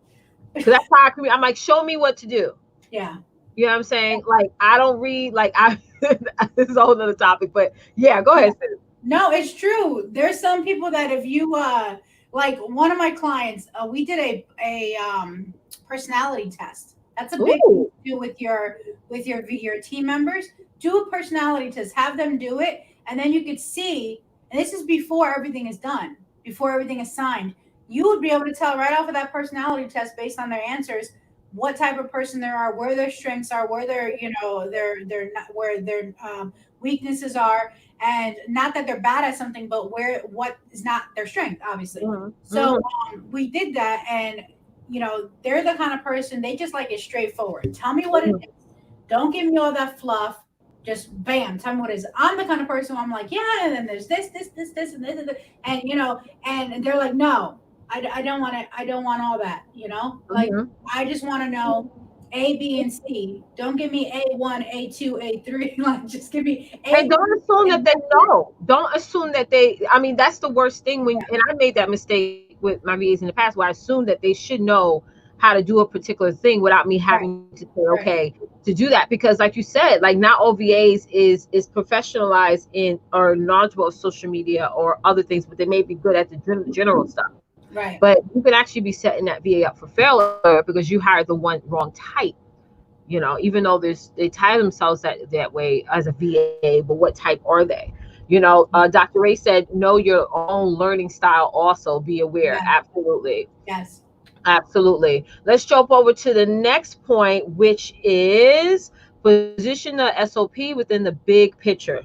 because that's how I communicate. I'm like, show me what to do. Yeah. You know what I'm saying? Like, I don't read, like, I, this is a whole nother topic, but yeah, go ahead, sis. No, it's true. There's some people that if you like one of my clients, we did a personality test. That's a big thing Ooh. to do with your team members. Do a personality test. Have them do it, and then you could see. And this is before everything is done, before everything is signed. You would be able to tell right off of that personality test based on their answers what type of person they are, where their strengths are, where their where their weaknesses are, and not that they're bad at something, but where what is not their strength, obviously. Mhm. So Mhm. we did that, and they're the kind of person, they just like it straightforward. Tell me what it Mhm. is. Don't give me all that fluff. Just bam, tell me what it is. I'm the kind of person who I'm like, yeah, and then there's this, and this, and and they're like, no, I don't want it. I don't want all that. Like Mhm. I just want to know A, B, and C. Don't give me A1, A2, A3. Like just give me A, And B, don't assume and that they that's it. know. Don't assume that they. I mean, that's the worst thing when. And I made that mistake with my VAs in the past, where I assumed that they should know how to do a particular thing without me Right, having to say, right, okay, to do that. Because, like you said, like not all VAs is professionalized in or knowledgeable of social media or other things, but they may be good at the general stuff. right. But you can actually be setting that VA up for failure because you hired the one wrong type. Even though they tie themselves that way as a VA, but what type are they? Dr. Ray said, know your own learning style also, be aware. Yeah, Absolutely. yes. Absolutely. Let's jump over to the next point, which is position the SOP within the big picture.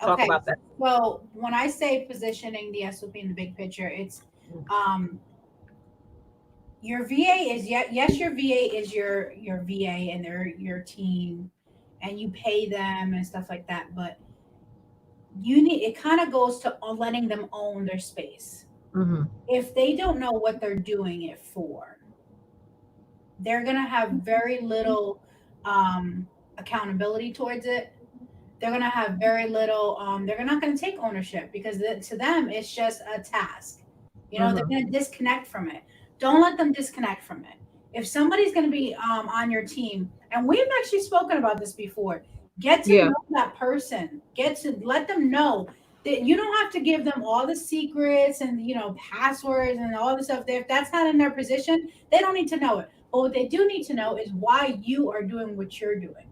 Talk about Okay. that. So when I say positioning the SOP in the big picture, it's um your VA is, yes, your VA is your VA, and they're your team, and you pay them and stuff like that, but you need, it kind of goes to letting them own their space. Mm-hmm. If they don't know what they're doing it for, they're going to have very little accountability towards it. They're going to have very little they're not going to take ownership, because to them it's just a task. They're Mm-hmm. going to disconnect from it. Don't let them disconnect from it. If somebody's going to be on your team, and we've actually spoken about this before, get to Yeah. know that person, get to let them know that you don't have to give them all the secrets and passwords and all the stuff. If that's not in their position, they don't need to know it. But what they do need to know is why you are doing what you're doing.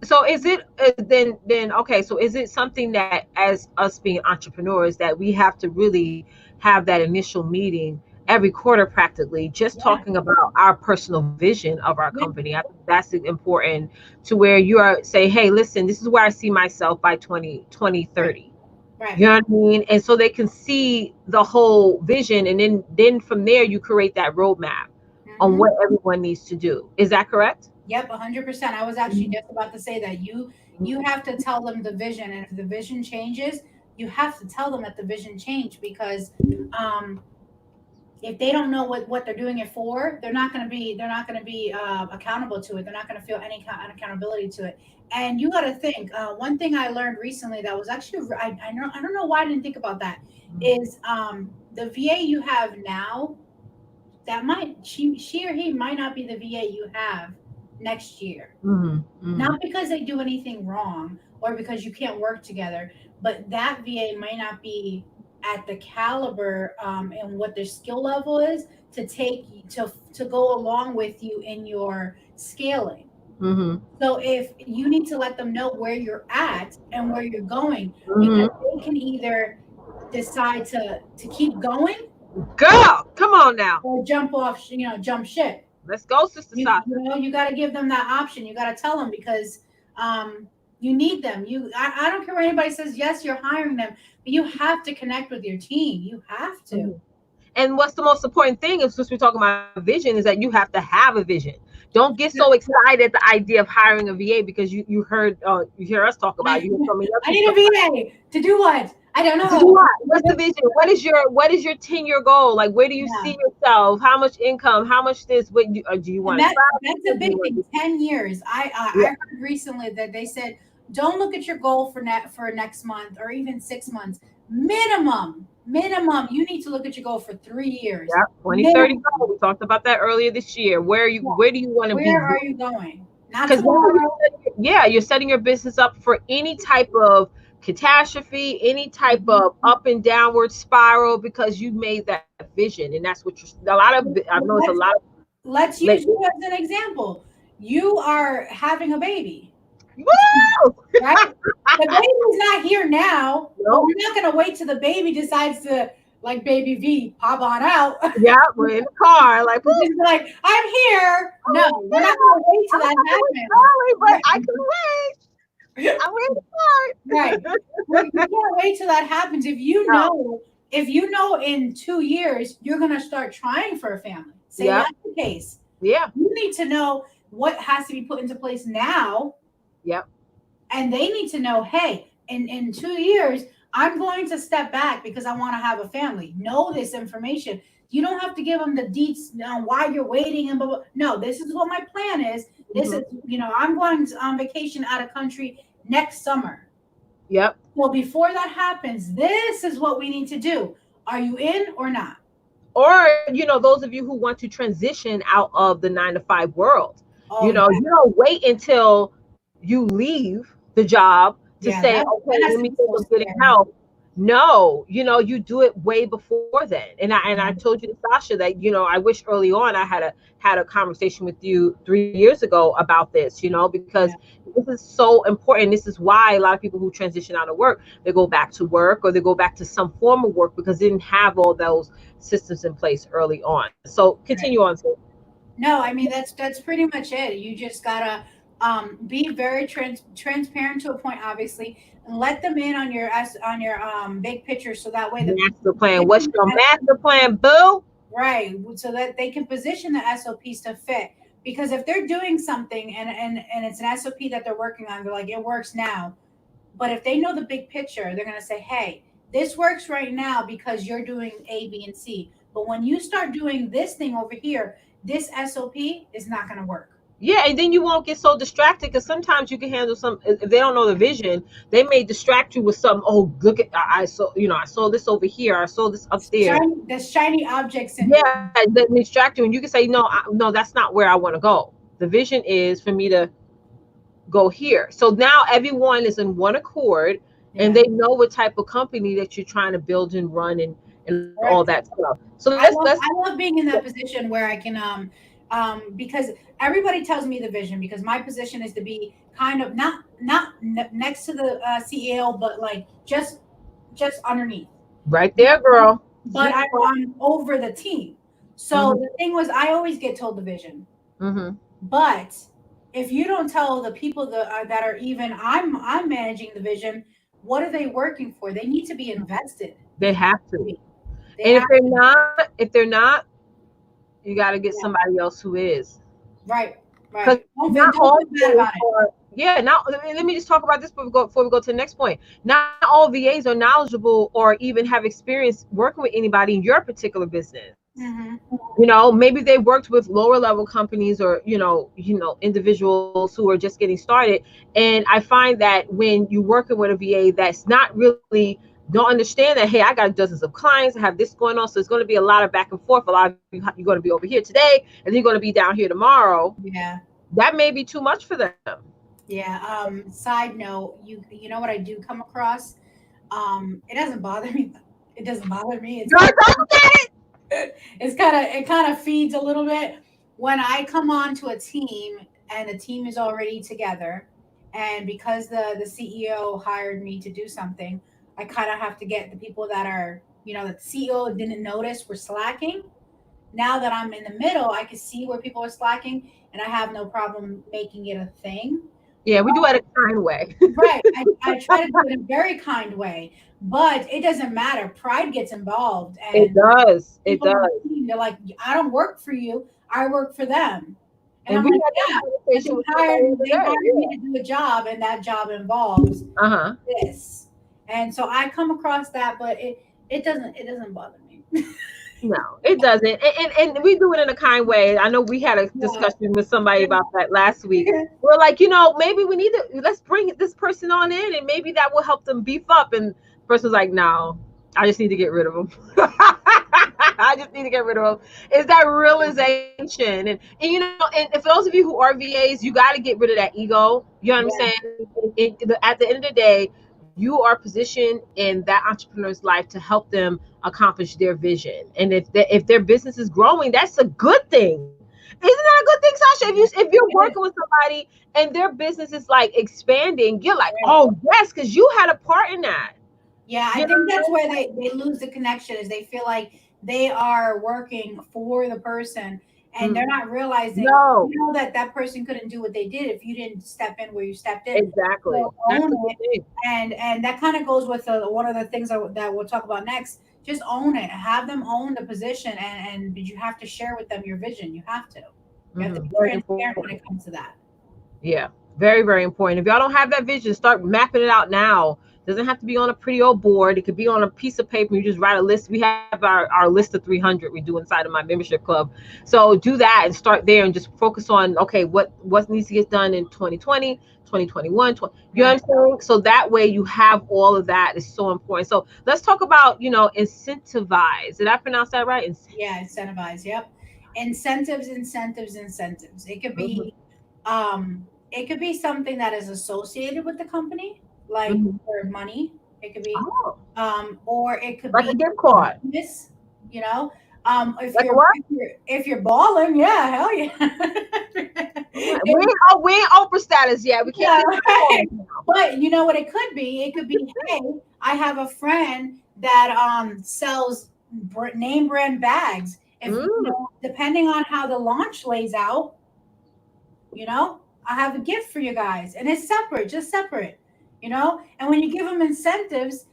So is it then okay, so is it something that, as us being entrepreneurs, that we have to really have that initial meeting every quarter practically, just Yeah, talking about our personal vision of our yeah, company? I think that's important, to where you are say, hey, listen, this is where I see myself by 2030. right, right. You know what I mean? And so they can see the whole vision, and then from there you create that roadmap on Hmm. what everyone needs to do. Is that correct? Yep, 100%. I was actually just about to say that you have to tell them the vision, and if the vision changes, you have to tell them that the vision changed, because um, if they don't know what they're doing it for, they're not going to be accountable to it. They're not going to feel any kind of accountability to it. And you got to think. One thing I learned recently that was actually, I don't know why I didn't think about that, is the VA you have now, that might she or he might not be the VA you have next year. Mm-hmm. Mm-hmm. Not because they do anything wrong or because you can't work together, but that VA might not be at the caliber and what their skill level is to to go along with you in your scaling. Mm-hmm. So if you need to let them know where you're at and where you're going, because Mm-hmm. they can either decide to keep going Girl, come on now. or jump off, jump ship. Let's go, Sister Sasha. You got to give them that option. You got to tell them, because you need them. I don't care what anybody says. Yes, you're hiring them, but you have to connect with your team. You have to. Mhm. And what's the most important thing is, since we're talking about vision, is that you have to have a vision. Don't get so Yeah. excited at the idea of hiring a VA because you hear us talk about it. You hear so many other I people need talk a about it. VA to do what? I don't To do know. what? What's the vision? What is your 10-year goal? Like, where do you Yeah. see yourself? How much income? How much this? Do you And want to that's a travel? Do you big want thing. to? 10 years. I Yeah. heard recently that they said don't look at your goal for next month or even 6 months. Minimum. You need to look at your goal for 3 years. Yeah. 2030 Minimum. goal. We talked about that earlier this year. Where are you? Yeah. Where do you want to be? Where are you going? Not Because now tomorrow. you're setting your business up for any type of catastrophe, any type Mhm. of up and downward spiral, because you made that vision, and that's what a lot of, I've noticed a lot Let's of let's like, use you as an example. You are having a baby, woo, right? The baby's not here now, but no, we're not going to wait till the baby decides to, like Baby V, pop on out. yeah, we're in the car, like, Just woo, be like, I'm here. No, oh, we're not yeah, going to wait I till that know it's happens. early, but I Right. can wait. I'm Right. waiting Well, for you it. can't wait till that happens. No. If you know in 2 years you're gonna start trying for a family, say Yep. that's the case. Yeah. You need to know what has to be put into place now, Yep. and they need to know, hey, in 2 years, I'm going to step back because I want to have a family. Know this information. You don't have to give them the deets on why you're waiting and blah, blah. No, this is what my plan is. This is, Hmm. I'm going on vacation out of country next summer. Yep. Well, before that happens, this is what we need to do. Are you in or not? Or, those of you who want to transition out of the 9 to 5 world, Oh you yeah, don't wait until you leave the job to yeah. say, That okay, has let to me be think so of getting scary. help. No, you do it way before then. And I Yeah, told you to Sasha that, I wish early on I had a conversation with you 3 years ago about this, because yeah. this is so important. This is why a lot of people who transition out of work, they go back to work or they go back to some form of work because they didn't have all those systems in place early on. So Right. continue on. To No, I mean that's pretty much it. You just gotta be very transparent to a point, obviously, and let them in on your big picture, so that way the master plan. What's position your the master plan, boo? right, so that they can position the SOPs to fit. Because if they're doing something and it's an SOP that they're working on, they're like it works now. But if they know the big picture, they're gonna say, hey, this works right now because you're doing A, B, and C. But when you start doing this thing over here, this SOP is not gonna work. Yeah, and then you won't get so distracted because sometimes you can handle some. If they don't know the vision, they may distract you with some. Oh, look at I saw I saw this over here. I saw this up there. Shiny object syndrome. Yeah, that distract you, and you can say no, no, that's not where I want to go. The vision is for me to go here. So now everyone is in one accord, and Yeah. they know what type of company that you're trying to build and run and all that Correct. stuff. So let's I love being in that position where I can because everybody tells me the vision, because my position is to be kind of not next to the CEO, but like just underneath. right there, girl. But Sweet spot. I'm over the team. So Hmm. the thing was, I always get told the vision, Hmm. but if you don't tell the people that are even I'm managing the vision, what are they working for? They need to be invested. They They have have to to. be. They And have if they're to be. not, you got to get Yeah. somebody else who is. Right. Because Right. not Don't all feel bad VAs about it. are. Yeah. Now let me just talk about this before we go to the next point. Not all VAs are knowledgeable or even have experience working with anybody in your particular business. Hmm. Maybe they worked with lower level companies or individuals who are just getting started. And I find that when you're working with a VA that's not really don't understand that, hey, I got dozens of clients, I have this going on, so it's going to be a lot of back and forth. A lot of you're going to be over here today and then you're going to be down here tomorrow. Yeah. That may be too much for them. Yeah. Side note, you know what I do come across? It doesn't bother me. It doesn't bother me. It's Girl, kind talk about it. it kind of feeds a little bit when I come on to a team and the team is already together, and because the CEO hired me to do something, I kind of have to get the people that are, that the CEO didn't notice were slacking. Now that I'm in the middle, I can see where people are slacking, and I have no problem making it a thing. Yeah, we do it a kind way. Right. I try to do it in a very kind way, but it doesn't matter. Pride gets involved, It and does. It people on does. the team, they're like, I don't work for you. I work for them. And And I'm we like, had that yeah, but conversation with somebody the other they day. hired me to do a job, and that job involves Yeah. Uh-huh. this. And so I come across that, but it doesn't bother me. No, it doesn't. And we do it in a kind way. I know we had a Yeah. discussion with somebody about that last week. We're like, maybe we need to let's bring this person on in and maybe that will help them beef up. And the person's like, no, I just need to get rid of them. I just need to get rid of them. Is that realization? And and for those of you who are VAs, you got to get rid of that ego. You know what I'm Yeah. saying? At the end of the day, you are positioned in that entrepreneur's life to help them accomplish their vision. And if their business is growing, that's a good thing. Isn't that a good thing, Sasha? If you're working It with somebody and their business is like expanding, you're like, is. oh yes, because you had a part in that. Yeah, I You think that's know? where they lose the connection, is they feel like they are working for the person. and they're not realizing, No, that that person couldn't do what they did if you didn't step in where you stepped in. exactly. So That's own the good it, thing. and that kind of goes with one of the things that we'll talk about next. Just own it. Have them own the position, and you have to share with them your vision. You have to. You have to be Very transparent important. when it comes to that. Yeah, very, very important. If y'all don't have that vision, start mapping it out now. Doesn't have to be on a pretty old board. It could be on a piece of paper. You just write a list. We have our list of 300 we do inside of my membership club. So do that and start there and just focus on, okay, what needs to get done in 2020, 2021, 20, you know Right. what I'm saying? So that way you have all of that is so important. So let's talk about, incentivize. Did I pronounce that right? Yeah, incentivize. Yep. Incentives, incentives, incentives. Mhm, It could be something that is associated with the company, like mhm. for money. It could be, Oh, or it could like be a gift card. this, you know. Like a what? If you're balling, yeah, hell yeah. We ain't, oh, we ain't Oprah status yet. We can't Yeah, get right. that. But you know what it could be? It could be, hey, I have a friend that sells name brand bags. If Mm. depending on how the launch lays out, I have a gift for you guys, and it's separate, just separate. And when you give them incentives,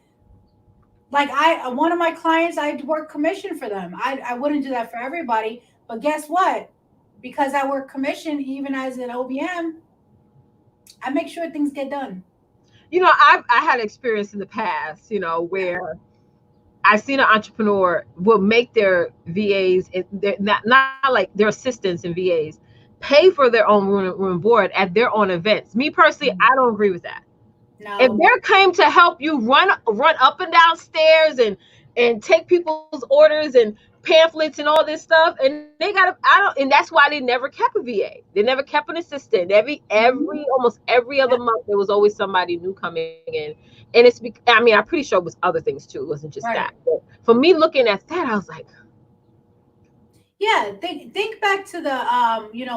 like one of my clients, I'd work commission for them. I wouldn't do that for everybody, but guess what? Because I work commission even as an OBM, I make sure things get done. I had experience in the past, where I've seen an entrepreneur will make their VAs, they're not like their assistants and VAs, pay for their own room board at their own events. Me personally, I don't agree with that. If No, they're came to help you run up and down stairs and take people's orders and pamphlets and all this stuff, and they got I don't, and that's why they never kept a VA. They never kept an assistant. Every mhm, almost every other yeah, month there was always somebody new coming in, and I mean, I'm pretty sure it was other things too. It wasn't just that. right. But for me looking at that, I was like, Yeah, think back to the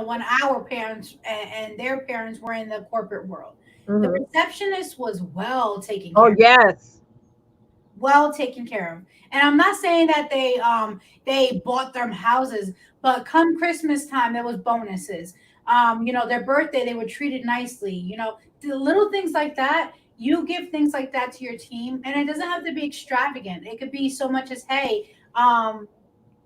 when our parents and their parents were in the corporate world. The mhm. receptionist was well taken Oh care of. yes. Well taken care of. And I'm not saying that they bought them houses, but come Christmas time there was bonuses. Their birthday they were treated nicely. The little things like that. You give things like that to your team, and it doesn't have to be extravagant. It could be so much as, hey,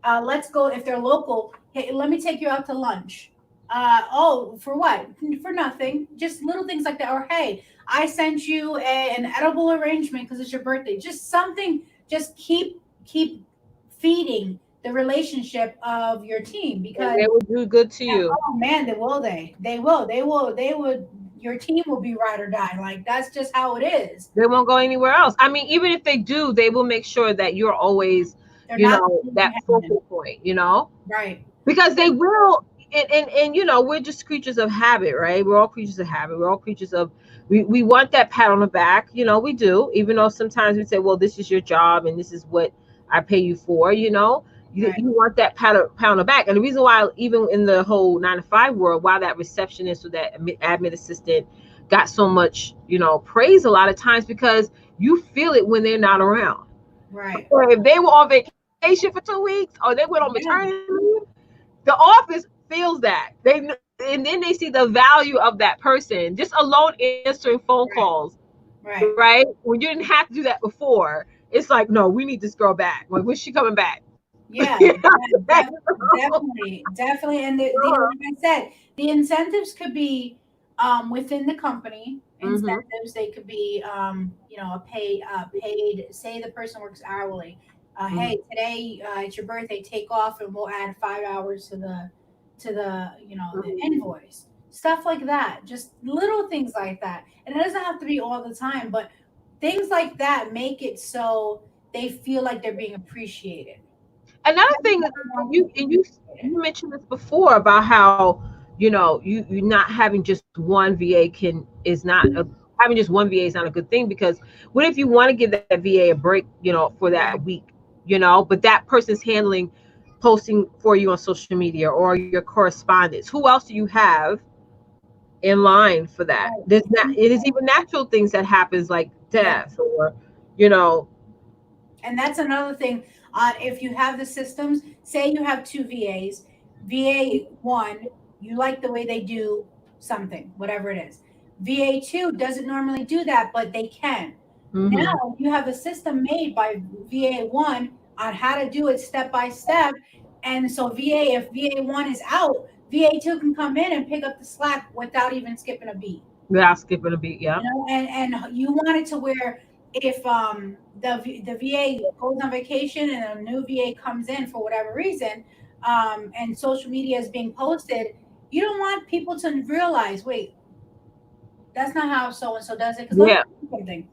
let's go if they're local. Hey, let me take you out to lunch. Oh, for what? For nothing. Just little things like that. Or hey, I sent you an edible arrangement because it's your birthday. Just something. Just keep feeding the relationship of your team And because they will do good to yeah, you. oh man, they will. Your team will be ride or die. Like that's just how it is. They won't go anywhere else. I mean, even if they do, they will make sure that you're always, They're not that focal point. right. Because they will, and we're just creatures of habit, right? We're all creatures of habit. We're all creatures of, we want that pat on the back, we do, even though sometimes we say, well, this is your job and this is what I pay you for, Right. you want that pat on the back. And the reason why, even in the whole 9 to 5 world, why that receptionist or that admin assistant got so much, praise a lot of times, because you feel it when they're not around. Right. Or if they were on vacation for 2 weeks or they went on Yeah. maternity leave, the office feels that. And then they see the value of that person just alone answering phone Right. calls, Right. right? When you didn't have to do that before. It's like, no, we need this girl back. Like, when's she coming back? Yeah, Yeah. definitely, definitely. And like I said, the incentives could be within the company. Mm-hmm. Incentives they could be a paid. Say the person works hourly. Mm-hmm. Hey, today it's your birthday. Take off, and we'll add 5 hours to the the Mm-hmm. invoice. Stuff like that. Just little things like that. And it doesn't have to be all the time, but things like that make it so they feel like they're being appreciated. Another thing, Everybody wants to you be and appreciated. you mentioned this before about how, you not having just one VA can is not a having just one VA is not a good thing, because what if you want to give that VA a break, for that Right, week, but that person's handling posting for you on social media or your correspondence. Who else do you have in line for that? right. There's not, it is even natural things that happens, like Yep. death or, you know, And that's another thing. If you have the systems, say you have two VAs, VA1, you like the way they do something, whatever it is. VA2 doesn't normally do that, but they can. Mm-hmm. Now you have a system made by VA1 on how to do it step by step. And so if VA1 is out, VA2 can come in and pick up the slack without even skipping a beat. Without skipping a beat. Yeah. You know, and you want it to where if the VA goes on vacation and a new VA comes in for whatever reason, and social media is being posted, you don't want people to realize, wait, that's not how so and so does it. Because let me Yeah. tell you something,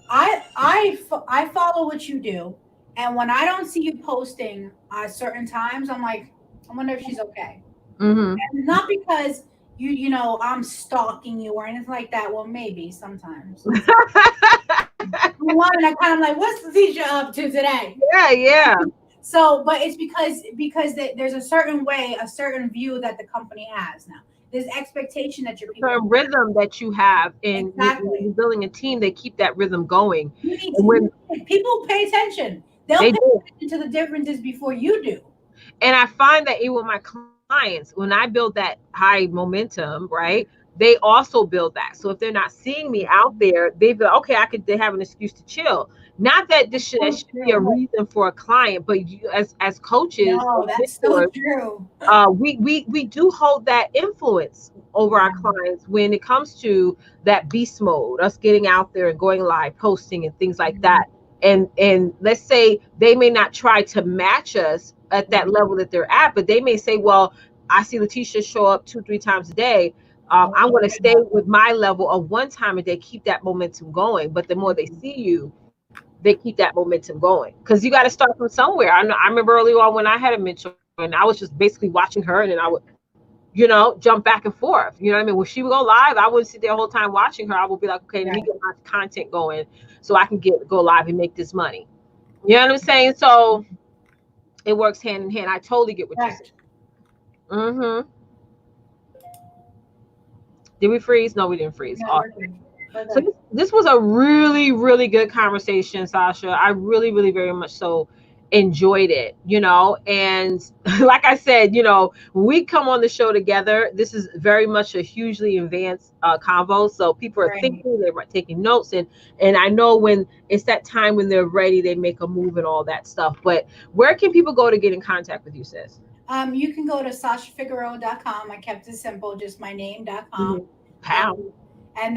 I follow what you do, and when I don't see you posting at certain times, I'm like, I wonder if she's okay. Mm-hmm. And not because you know I'm stalking you or anything like that. Well, maybe sometimes. One, and I kind of like, what's the teacher up to today? Yeah, yeah. So, but it's because there's a certain way, a certain view that the company has now. There's expectation that your people Certain rhythm that you have, and when exactly. you're building a team, they keep that rhythm going. You need And when people pay attention. They'll they pay do, attention to the differences before you do. and I find that even with my clients, when I build that high momentum, right, they also build that. So if they're not seeing me out there, they feel okay. They have an excuse to chill. Not that that So should be a true. reason for a client, but you, as coaches No, or that's so mentors, true. we do hold that influence over our Yeah. clients when it comes to that beast mode, us getting out there and going live, posting and things like Mhm. that. And let's say they may not try to match us at that level that they're at, but they may say, well, I see Letitia show up 2 3 times a day. I'm going to stay with my level of 1 time a day, keep that momentum going. But the more they Mhm. see you, they keep that momentum going, because you got to start from somewhere. I know, I remember early on when I had a mentor and I was just basically watching her, and then I would, jump back and forth. You know what I mean? When she would go live, I wouldn't sit there the whole time watching her. I would be like, okay, let me get Right. my content going so I can go live and make this money. You know what I'm saying? So it works hand in hand. I totally get what you're saying. Correct. Mm-hmm. Did we freeze? No, we didn't freeze. No, we're Awesome. good. We're So good. this was a really, really good conversation, Sasha. I really, really very much so enjoyed it, and like I said, when we come on the show together, this is very much a hugely advanced convo. So people are Right. thinking, they're taking notes, and I know when it's that time when they're ready, they make a move and all that stuff. But where can people go to get in contact with you, sis? You can go to sashafigueroa.com. I kept it simple, just my name.com. Mm-hmm. Pow. Um, and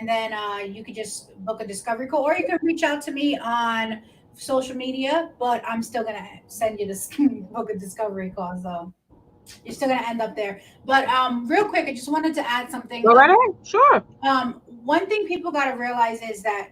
then you could just book a discovery call, or you can reach out to me on social media. But I'm still gonna send you this book a discovery call, so you're still gonna end up there. But real quick, I just wanted to add something. Go right ahead. Sure. One thing people got to realize is that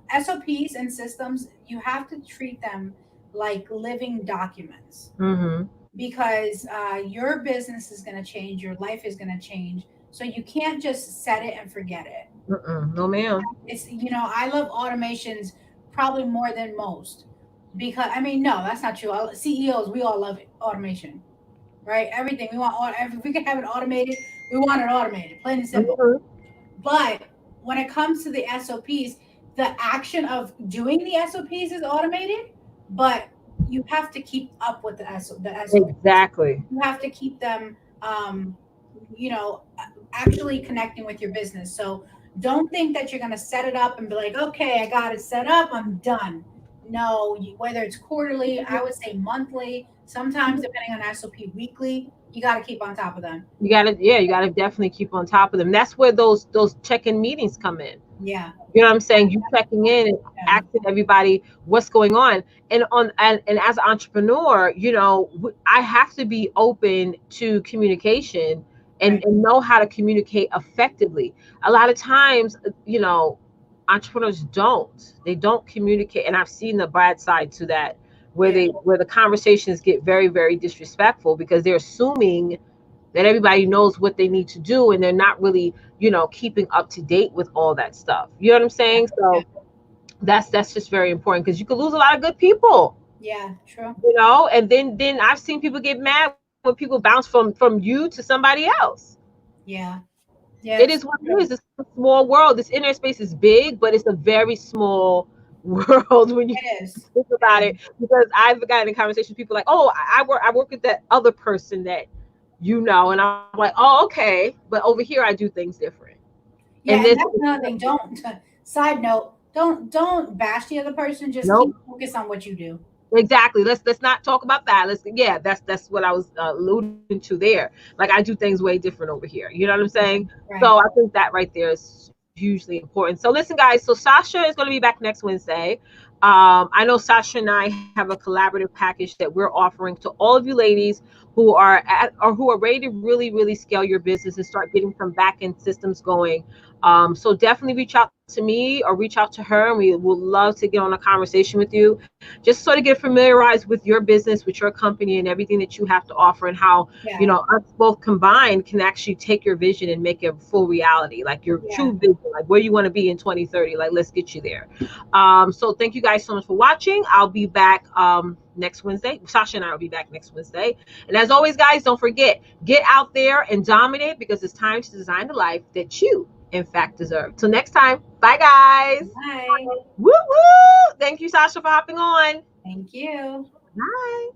SOPs and systems, you have to treat them like living documents, Mm-hmm. because your business is going to change, your life is going to change. So you can't just set it and forget it. Mm-mm. No, ma'am. I love automations probably more than most, because I mean, no, that's not true. CEOs, we all love automation, right? Everything we want, if we can have it automated, we want it automated, plain and simple. Mm-hmm. But when it comes to the SOPs, the action of doing the SOPs is automated, but you have to keep up with the SOPs. Exactly. You have to keep them, you know, actually connecting with your business. So don't think that you're going to set it up and be like, okay, I got it set up, I'm done. No, whether it's quarterly, I would say monthly, sometimes depending on SOP weekly, you got to keep on top of them. You gotta, yeah, you gotta definitely keep on top of them. That's where those check-in meetings come in. Yeah. You know what I'm saying? You checking in and Yeah. asking everybody what's going on. And as an entrepreneur, I have to be open to communication, and, Right. and know how to communicate effectively. A lot of times, entrepreneurs they don't communicate, and I've seen the bad side to that, where Yeah. the conversations get very, very disrespectful because they're assuming that everybody knows what they need to do, and they're not really keeping up to date with all that stuff. You know what I'm Yeah. saying? Yeah. So that's just very important, because you could lose a lot of good people, Yeah. True. and then I've seen people get mad when people bounce from you to somebody else. Yeah. It Yeah. is It's what it is. true. It's a small world. This internet space is big, but it's a very small world when you It is. think about it, because I've gotten in conversations with people like, oh, I work with that other person that and I'm like, oh, okay, but over here I do things different. And Yeah, this, and that's another thing. Don't side note, don't bash the other person. Just keep nope. focus on what you do. Exactly. Let's not talk about that. Yeah, that's what I was alluding to there. Like I do things way different over here. You know what I'm saying? So I Right. think that right there is hugely important. So listen, guys. So Sasha is going to be back next Wednesday. I know Sasha and I have a collaborative package that we're offering to all of you ladies who are at or who are ready to really, really scale your business and start getting some back end systems going. So definitely reach out to me or reach out to her, and we would love to get on a conversation with you. Just sort of get familiarized with your business, with your company, and everything that you have to offer, and how Yeah. us both combined can actually take your vision and make it a full reality, like your Yeah. true vision, like where you want to be in 2030. Like, let's get you there. So thank you guys so much for watching. I'll be back next Wednesday. Sasha and I will be back next Wednesday. And as always, guys, don't forget, get out there and dominate, because it's time to design the life that you, in fact, deserve. Till next time, bye, guys. Bye. Woo woo! Thank you, Sasha, for hopping on. Thank you. Bye.